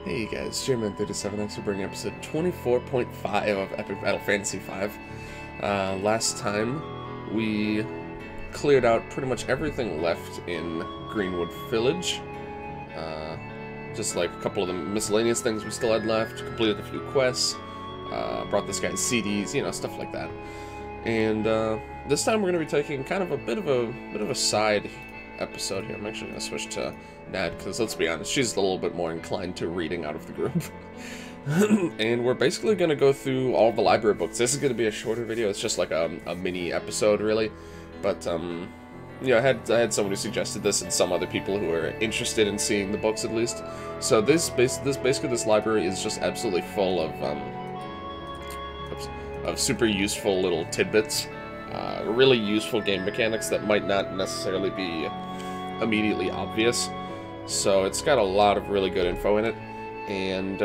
Hey guys, J-Man37, thanks for bringing episode 24.5 of Epic Battle Fantasy 5. Last time, we cleared out pretty much everything left in Greenwood Village. Just like a couple of the miscellaneous things we still had left, completed a few quests, brought this guy's CDs, you know, stuff like that. And this time we're going to be taking kind of a bit of a side episode here. I'm actually going to switch to Nad, because let's be honest, she's a little bit more inclined to reading out of the group. And we're basically going to go through all the library books. This is going to be a shorter video. It's just like a mini episode, really. But, you know, I had someone who suggested this and some other people who are interested in seeing the books, at least. So basically this library is just absolutely full of super useful little tidbits. Really useful game mechanics that might not necessarily be immediately obvious. So it's got a lot of really good info in it, and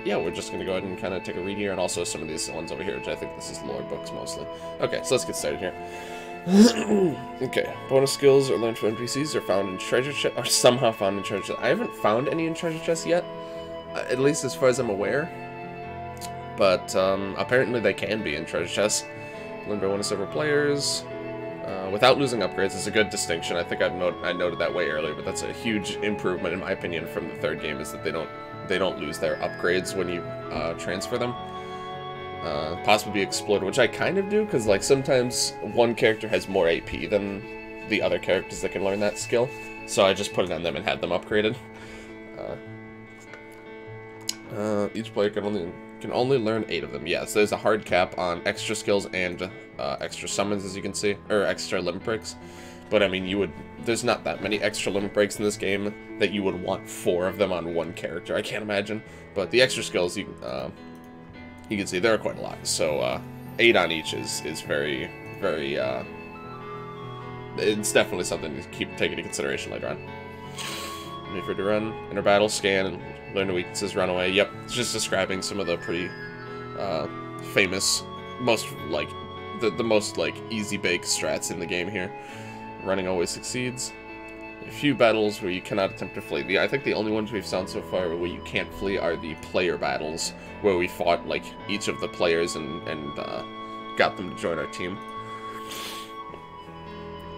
yeah, we're just going to go ahead and kind of take a read here, and also some of these ones over here, which I think this is lore books mostly. Okay, so let's get started here. Okay, bonus skills are learned from NPCs, are found in treasure chest, or somehow found in treasure chest. I haven't found any in treasure chests yet, at least as far as I'm aware, but apparently they can be in treasure chests. Learned by one of several players. Without losing upgrades is a good distinction. I think I noted that way earlier, but that's a huge improvement in my opinion from the third game, is that they don't lose their upgrades when you transfer them. Possibly be exploited, which I kind of do, because like sometimes one character has more AP than the other characters that can learn that skill, so I just put it on them and had them upgraded. Each player can only learn 8 of them. Yes, there's a hard cap on extra skills and extra summons, as you can see, or extra limit breaks. But I mean, there's not that many extra limit breaks in this game that you would want 4 of them on one character. I can't imagine. But the extra skills, you can see there are quite a lot. So 8 on each is very, very. It's definitely something to keep taking into consideration later on. Wait for it to run, enter battle, scan, and learn the weaknesses, run away. Yep, it's just describing some of the pretty famous, most like the most like easy bake strats in the game here. Running always succeeds. A few battles where you cannot attempt to flee. I think the only ones we've found so far where you can't flee are the player battles, where we fought like each of the players and got them to join our team.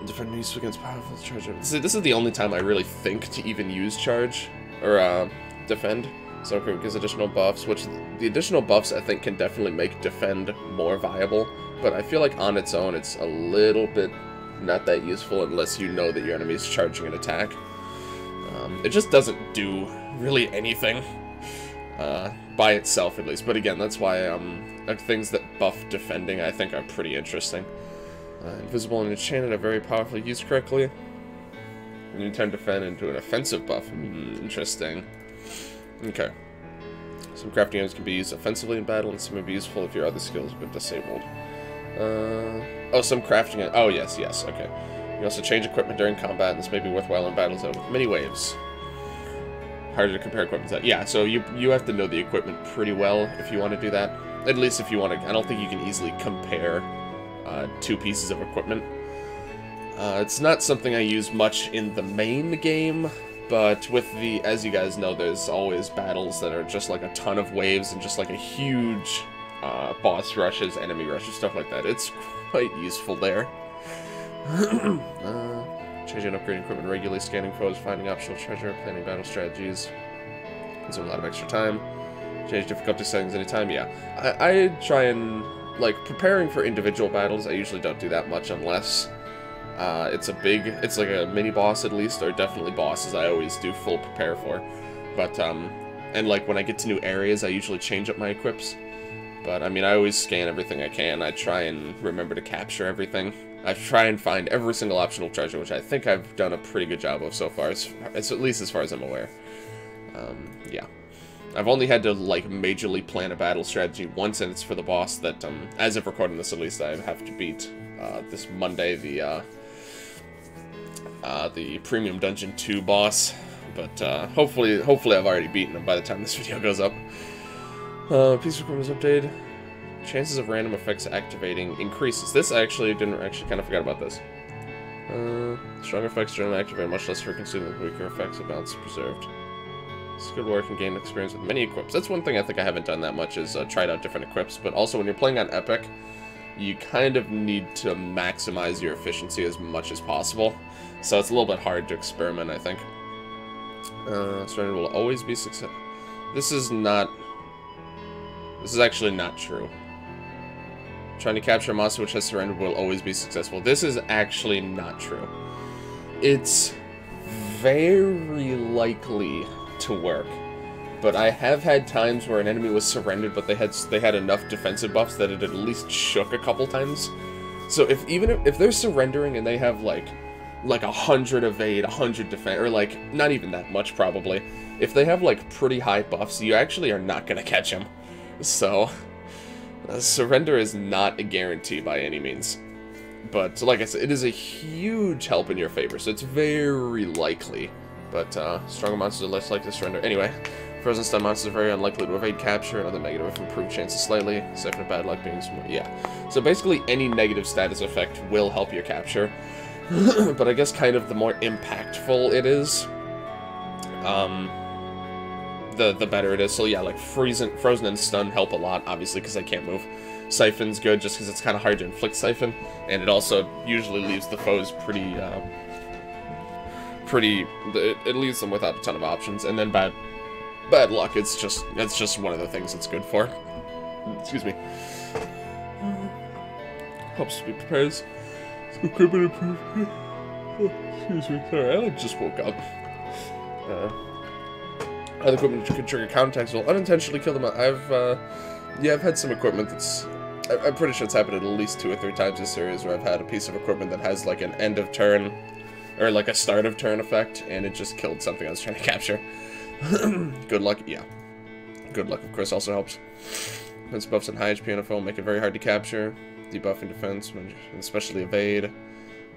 Defend useful against powerful charge. See, this is the only time I really think to even use charge or defend. So it gives additional buffs, which the additional buffs I think can definitely make defend more viable. But I feel like on its own, it's a little bit not that useful unless you know that your enemy is charging an attack. It just doesn't do really anything by itself, at least. But again, that's why things that buff defending I think are pretty interesting. Invisible and enchanted are very powerfully used correctly. And you turn defend into an offensive buff. Interesting. Okay. Some crafting items can be used offensively in battle, and some may be useful if your other skills have been disabled. Oh, some crafting. Oh, yes, okay. You also change equipment during combat, and this may be worthwhile in battles with many waves. Harder to compare equipment to that. Yeah, so you have to know the equipment pretty well if you want to do that. At least if you want to. I don't think you can easily compare 2 pieces of equipment. It's not something I use much in the main game, but with as you guys know, there's always battles that are just like a ton of waves and just like a huge boss rushes, enemy rushes, stuff like that. It's quite useful there. Changing and upgrading equipment regularly, scanning foes, finding optional treasure, planning battle strategies. Consume a lot of extra time. Change difficulty settings anytime. Yeah, I try and like preparing for individual battles. I usually don't do that much unless it's like a mini boss at least, or definitely bosses I always do full prepare for. But and like when I get to new areas, I usually change up my equips. But I mean, I always scan everything I can. I try and remember to capture everything. I try and find every single optional treasure, which I think I've done a pretty good job of so far, at least as far as I'm aware. Yeah. I've only had to, like, majorly plan a battle strategy once, and it's for the boss that, as of recording this at least, I have to beat, this Monday, the Premium Dungeon 2 boss. But, hopefully I've already beaten him by the time this video goes up. Piece of equipment is updated. Chances of random effects activating increases. This I kind of forgot about this. Stronger effects generally activate, much less frequency than weaker effects, of balance preserved. It's good work and gain experience with many equips. That's one thing I think I haven't done that much is tried out different equips, but also when you're playing on Epic, you kind of need to maximize your efficiency as much as possible. So it's a little bit hard to experiment, I think. Surrender will always be success. This is actually not true. Trying to capture a monster which has surrendered will always be successful. This is actually not true. It's very likely to work, but I have had times where an enemy was surrendered, but they had enough defensive buffs that it at least shook a couple times. So even if they're surrendering and they have like 100 evade, 100 defense, or like not even that much probably, if they have like pretty high buffs, you actually are not gonna catch them. So surrender is not a guarantee by any means. But like I said, it is a huge help in your favor, so it's very likely. But stronger monsters are less likely to surrender. Anyway, frozen stun monsters are very unlikely to evade capture. Another negative if improved chances slightly. Second of bad luck being small. Yeah. So basically any negative status effect will help your capture. But I guess kind of the more impactful it is, the better it is. So yeah, like frozen and stun help a lot, obviously, because I can't move. Siphon's good just because it's kind of hard to inflict Siphon, and it also usually leaves the foes it leaves them without a ton of options. And then bad luck, it's just one of the things it's good for. Excuse me. Helps to be prepared. Equipment improvement. Excuse me, sorry, I just woke up. Other equipment could trigger counterattacks will unintentionally kill them. I've had some equipment that's... I'm pretty sure it's happened at least 2 or 3 times this series where I've had a piece of equipment that has like an end of turn, or like a start of turn effect, and it just killed something I was trying to capture. Good luck, yeah. Good luck, of course, also helps. Defense buffs and high HP on a foe make it very hard to capture. Debuffing defense, especially evade.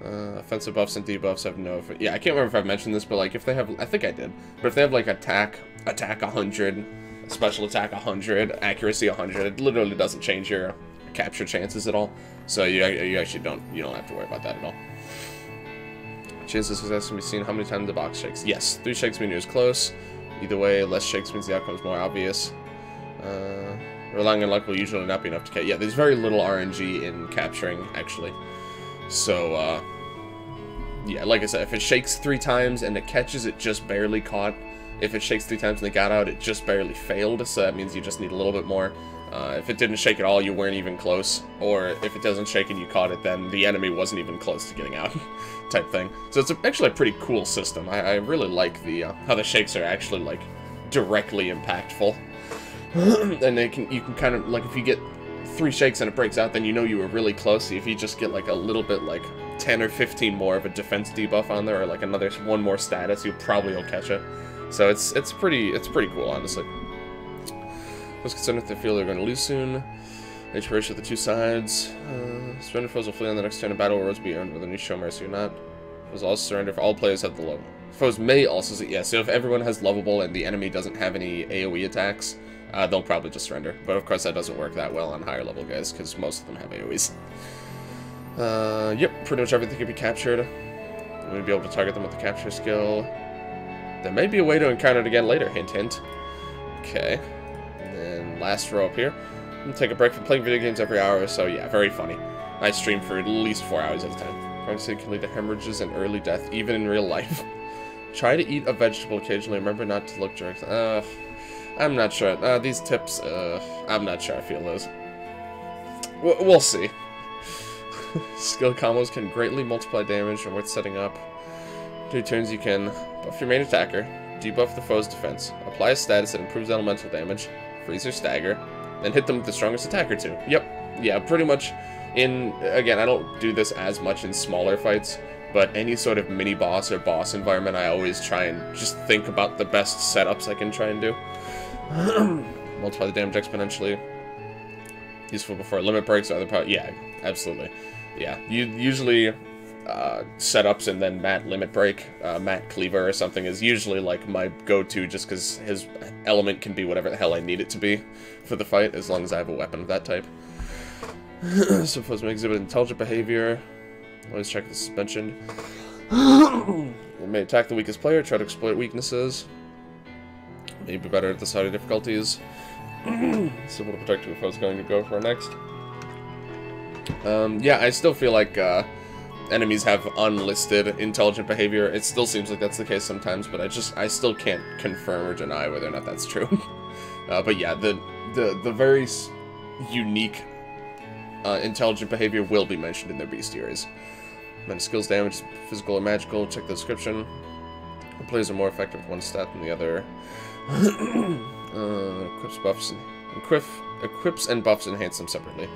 Offensive buffs and debuffs have no... Yeah, I can't remember if I've mentioned this, but like if they have... I think I did. But if they have like attack 100, special attack 100, accuracy 100, it literally doesn't change your capture chances at all. So you actually don't have to worry about that at all. Chances of success can be seen how many times the box shakes. Yes, 3 shakes mean you're as close. Either way, less shakes means the outcome is more obvious. Relying on luck will usually not be enough to catch. Yeah, there's very little RNG in capturing, actually. So, yeah, like I said, if it shakes 3 times and it catches, it just barely caught. If it shakes 3 times and it got out, it just barely failed, so that means you just need a little bit more. If it didn't shake at all, you weren't even close. Or if it doesn't shake and you caught it, then the enemy wasn't even close to getting out, type thing. So it's actually a pretty cool system. I really like the how the shakes are actually, like, directly impactful. And you can kind of, like, if you get 3 shakes and it breaks out, then you know you were really close. If you just get, like, a little bit, like, 10 or 15 more of a defense debuff on there, or, like, another 1 more status, you probably will catch it. So it's pretty cool, honestly. Most concerned if they feel they're going to lose soon. HP ratio of the 2 sides. Surrender foes will flee on the next turn of battle, or will be earned whether you show mercy or not. Foes also surrender if all players have the level. Foes may also, yeah, so if everyone has lovable and the enemy doesn't have any AoE attacks, they'll probably just surrender. But of course that doesn't work that well on higher level guys, because most of them have AoEs. Yep, pretty much everything can be captured. You may be able to target them with the capture skill. There may be a way to encounter it again later, hint hint. Okay. And then last row up here. I'm gonna take a break from playing video games every hour or so. Yeah, very funny. I stream for at least 4 hours at a time. Pregnancy can lead to hemorrhages and early death, even in real life. Try to eat a vegetable occasionally. Remember not to look direct. I'm not sure. These tips, I'm not sure I feel those. We'll see. Skill combos can greatly multiply damage and worth setting up. 2 turns you can buff your main attacker, debuff the foe's defense, apply a status that improves elemental damage, freeze or stagger, then hit them with the strongest attacker too. Yep. Yeah, pretty much again, I don't do this as much in smaller fights, but any sort of mini-boss or boss environment, I always try and just think about the best setups I can try and do. Multiply the damage exponentially. Useful before limit breaks or other power. Yeah, absolutely. Yeah, usually setups and then Matt limit break, Matt cleaver or something is usually like my go-to just because his element can be whatever the hell I need it to be for the fight, as long as I have a weapon of that type. So foes may exhibit intelligent behavior. Always check the suspension. They may attack the weakest player, try to exploit weaknesses. Maybe better at the starting difficulties. Simple to protect who I was going to go for next. Yeah, I still feel like enemies have unlisted intelligent behavior. It still seems like that's the case sometimes, but I still can't confirm or deny whether or not that's true. But yeah, the very unique intelligent behavior will be mentioned in their bestiaries. Then skills damage, physical or magical. Check the description. Players are more effective with one stat than the other. Equips and buffs enhance them separately.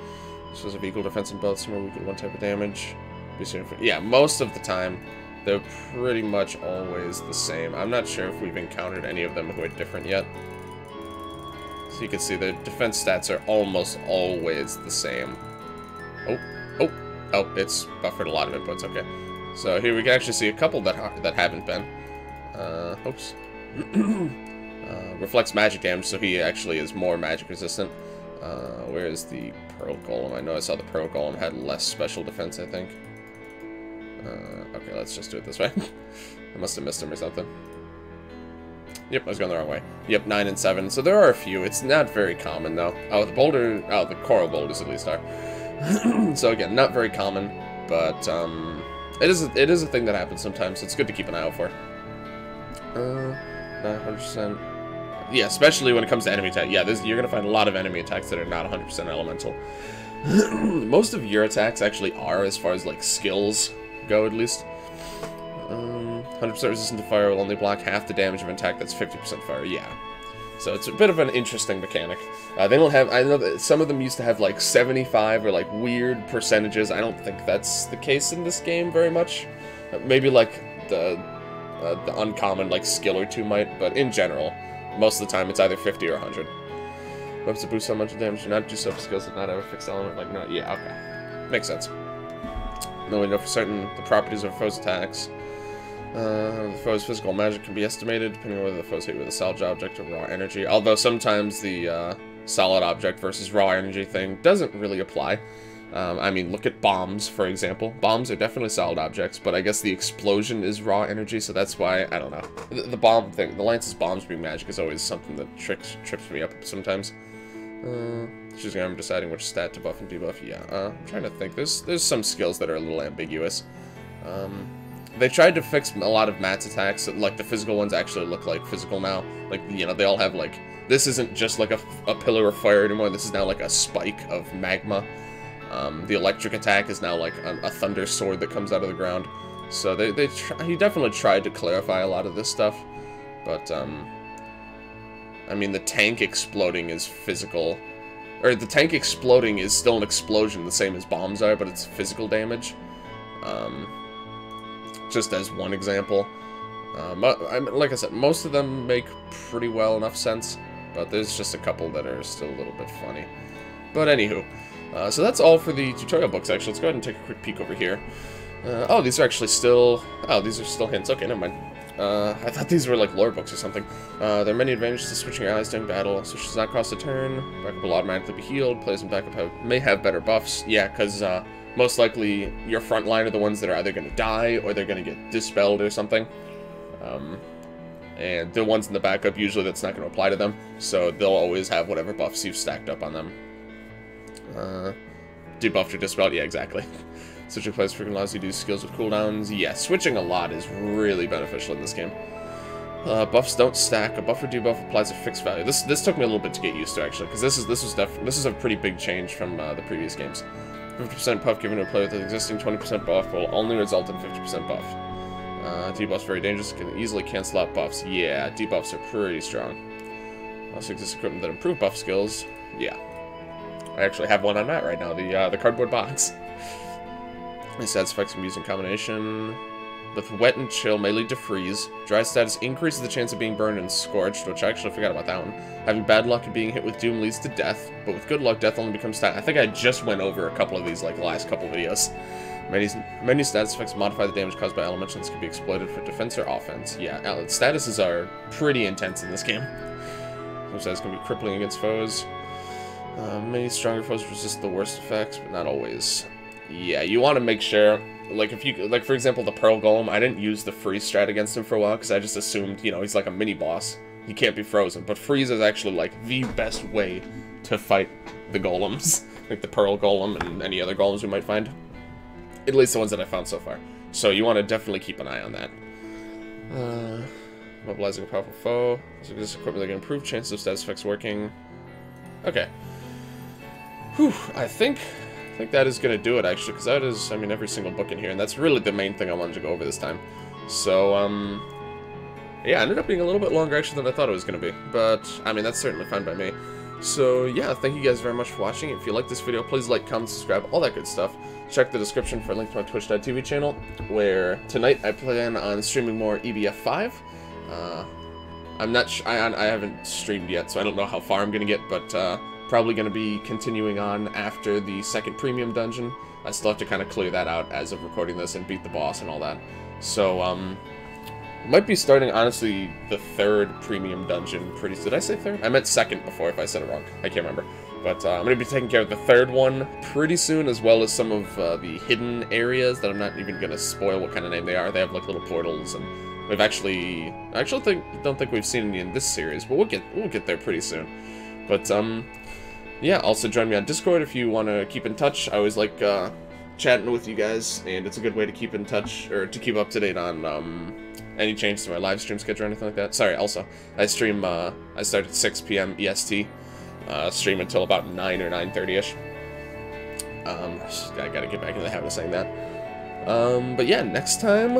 So have equal defense and both, some are weak at one type of damage. Yeah, most of the time, they're pretty much always the same. I'm not sure if we've encountered any of them who are different yet. So you can see the defense stats are almost always the same. Oh, it's buffered a lot of inputs, okay. So here we can actually see a couple that haven't been. Oops. Reflects magic damage, so he actually is more magic resistant. Whereas the Pearl Golem, I know I saw the Pearl Golem had less special defense, I think. Okay, let's just do it this way. I must have missed him or something. Yep, I was going the wrong way. Yep, 9 and 7. So there are a few. It's not very common, though. Oh, the coral boulders at least are. So again, not very common, but it is a thing that happens sometimes. So it's good to keep an eye out for. 100%. Yeah, especially when it comes to enemy attack. Yeah, you're gonna find a lot of enemy attacks that are not 100% elemental. Most of your attacks actually are, as far as like skills go, at least. 100% resistant to fire will only block half the damage of an attack that's 50% fire. Yeah. So it's a bit of an interesting mechanic. They don't have, I know that some of them used to have like 75 or like weird percentages. I don't think that's the case in this game very much. Maybe like the uncommon like skill or two might, but in general, most of the time it's either 50 or 100. Weapons to boost so much damage do not do so for skills that not have a fixed element. Like, no, yeah, okay. Makes sense. No, we know for certain the properties of a foe's attacks. The foe's physical magic can be estimated, depending on whether the foe's hit with a solid object or raw energy. Although sometimes the solid object versus raw energy thing doesn't really apply. I mean, look at bombs, for example. Bombs are definitely solid objects, but I guess the explosion is raw energy, so that's why, I don't know. The bomb thing, the Lance's bombs being magic is always something that trips me up sometimes. Choosing I'm deciding which stat to buff and debuff. Yeah, I'm trying to think. There's some skills that are a little ambiguous. They tried to fix a lot of Matt's attacks. Like, the physical ones actually look like physical now. Like, you know, they all have, like... This isn't just, like, a pillar of fire anymore. This is now, like, a spike of magma. The electric attack is now, like, a thunder sword that comes out of the ground. So, he definitely tried to clarify a lot of this stuff. But, I mean, the tank exploding is physical. Or, the tank exploding is still an explosion, the same as bombs are, but it's physical damage. Just as one example. Like I said, most of them make pretty well enough sense, but there's just a couple that are still a little bit funny. But anywho, so that's all for the tutorial books, actually. Let's go ahead and take a quick peek over here. Oh, these are actually still... Oh, these are still hints. Okay, never mind. I thought these were like lore books or something. There are many advantages to switching your allies during battle. Switch does not cost a turn. Backup will automatically be healed. Players in backup may have better buffs. Yeah, because most likely your front line are the ones that are either going to die or they're going to get dispelled or something. And the ones in the backup, usually that's not going to apply to them. So they'll always have whatever buffs you've stacked up on them. Debuffed or dispelled? Yeah, exactly. Switching players frequently allows you to do skills with cooldowns. Yeah, switching a lot is really beneficial in this game. Buffs don't stack. A buff or debuff applies a fixed value. This took me a little bit to get used to, actually, because this is a pretty big change from the previous games. 50% buff given to a player with an existing 20% buff will only result in 50% buff. Debuffs very dangerous, can easily cancel out buffs. Yeah, debuffs are pretty strong. Also exists equipment that improve buff skills. Yeah. I actually have one on that right now, the cardboard box. These stats effects can be used in combination. With wet and chill may lead to freeze. Dry status increases the chance of being burned and scorched, which I actually forgot about that one. Having bad luck and being hit with doom leads to death, but with good luck, death only becomes stat. I think I just went over a couple of these, like, the last couple videos. Many status effects modify the damage caused by elements, and this can be exploited for defense or offense. Yeah, statuses are pretty intense in this game. Some status can be crippling against foes. Many stronger foes resist the worst effects, but not always. Yeah, you want to make sure, like, if you, like, for example, the Pearl Golem, I didn't use the freeze strat against him for a while, because I just assumed, you know, he's like a mini-boss. he can't be frozen. But freeze is actually, like, the best way to fight the golems. Like the Pearl Golem and any other golems we might find. At least the ones that I found so far. So you want to definitely keep an eye on that. Mobilizing a powerful foe. So this equipment that can improve chances of status effects working. Okay. Whew, I think that is going to do it, actually, because that is, I mean, every single book in here, and that's really the main thing I wanted to go over this time. So, yeah, it ended up being a little bit longer, actually, than I thought it was going to be, but, I mean, that's certainly fine by me. So, yeah, thank you guys very much for watching. If you like this video, please like, comment, subscribe, all that good stuff. Check the description for a link to my twitch.tv channel, where tonight I plan on streaming more EBF5. I'm not I haven't streamed yet, so I don't know how far I'm going to get, but, probably going to be continuing on after the second premium dungeon. I still have to kind of clear that out as of recording this and beat the boss and all that. So, might be starting, honestly, the third premium dungeon pretty soon. Did I say third? I meant second before if I said it wrong. I can't remember. But I'm going to be taking care of the third one pretty soon, as well as some of the hidden areas that I'm not even going to spoil what kind of name they are. They have, like, little portals, and we've actually... I actually don't think we've seen any in this series, but we'll get there pretty soon. But, yeah, also join me on Discord if you want to keep in touch. I always like chatting with you guys, and it's a good way to keep in touch, or to keep up to date on any changes to my live stream schedule or anything like that. Sorry, also, I stream, I start at 6 p.m. EST, stream until about 9 or 9:30ish. I gotta get back in the habit of saying that. But yeah, next time,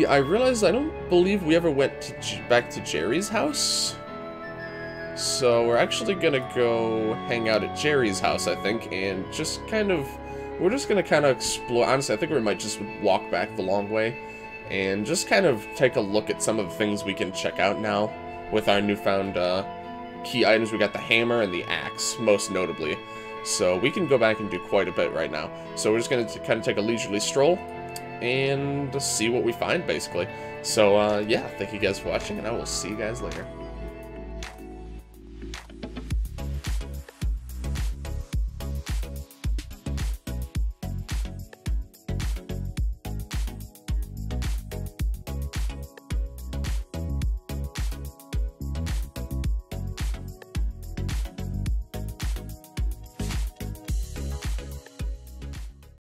I realized I don't believe we ever went back to Jerry's house. So we're actually gonna go hang out at Jerry's house, I think, and just we're just gonna kind of explore. Honestly, I think we might just walk back the long way and just kind of take a look at some of the things we can check out now with our newfound key items. We got the hammer and the axe, most notably. So we can go back and do quite a bit right now. So we're just gonna kind of take a leisurely stroll and see what we find, basically. So yeah, thank you guys for watching, and I will see you guys later.